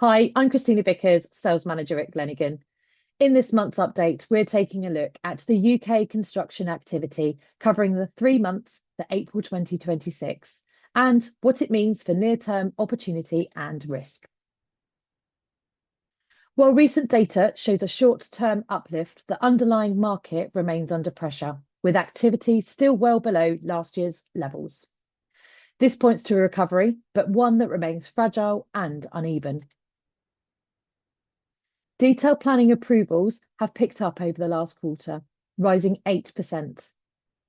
Hi, I'm Christina Vickers, Sales Manager at Glenigan. In this month's update, we're taking a look at the UK construction activity covering the 3 months to April 2026 and what it means for near-term opportunity and risk. While recent data shows a short-term uplift, the underlying market remains under pressure, with activity still well below last year's levels. This points to a recovery, but one that remains fragile and uneven. Detailed planning approvals have picked up over the last quarter, rising 8%.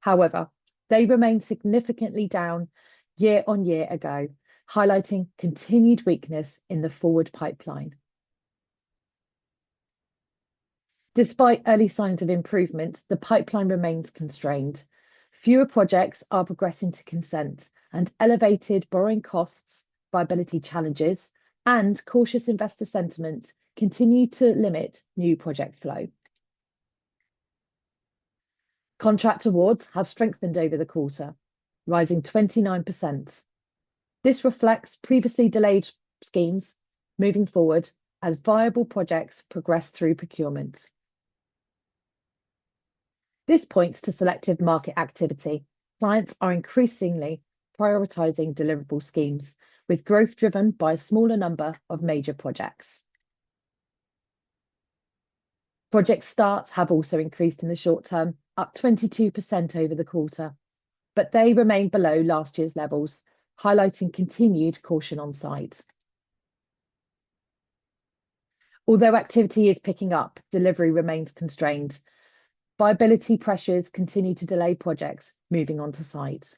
However, they remain significantly down year on year ago, highlighting continued weakness in the forward pipeline. Despite early signs of improvement, the pipeline remains constrained. Fewer projects are progressing to consent, and elevated borrowing costs, viability challenges, and cautious investor sentiment continue to limit new project flow. Contract awards have strengthened over the quarter, rising 29%. This reflects previously delayed schemes moving forward as viable projects progress through procurement. This points to selective market activity. Clients are increasingly prioritising deliverable schemes, with growth driven by a smaller number of major projects. Project starts have also increased in the short term, up 22% over the quarter, but they remain below last year's levels, highlighting continued caution on site. Although activity is picking up, delivery remains constrained. Viability pressures continue to delay projects moving onto site.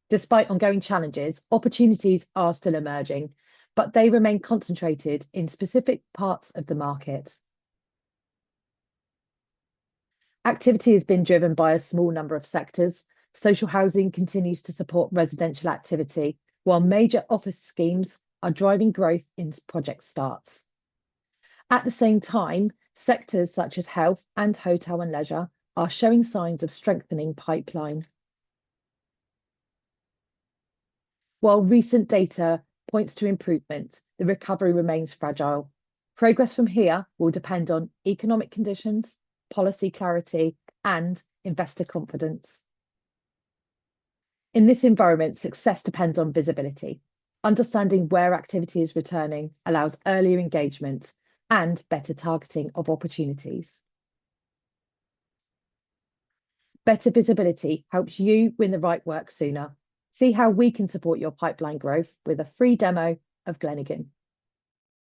Despite ongoing challenges, opportunities are still emerging, but they remain concentrated in specific parts of the market. Activity has been driven by a small number of sectors. Social housing continues to support residential activity, while major office schemes are driving growth in project starts. At the same time, sectors such as health and hotel and leisure are showing signs of strengthening pipeline. While recent data points to improvement, the recovery remains fragile. Progress from here will depend on economic conditions, policy clarity, and investor confidence. In this environment, success depends on visibility. Understanding where activity is returning allows earlier engagement and better targeting of opportunities. Better visibility helps you win the right work sooner. See how we can support your pipeline growth with a free demo of Glenigan.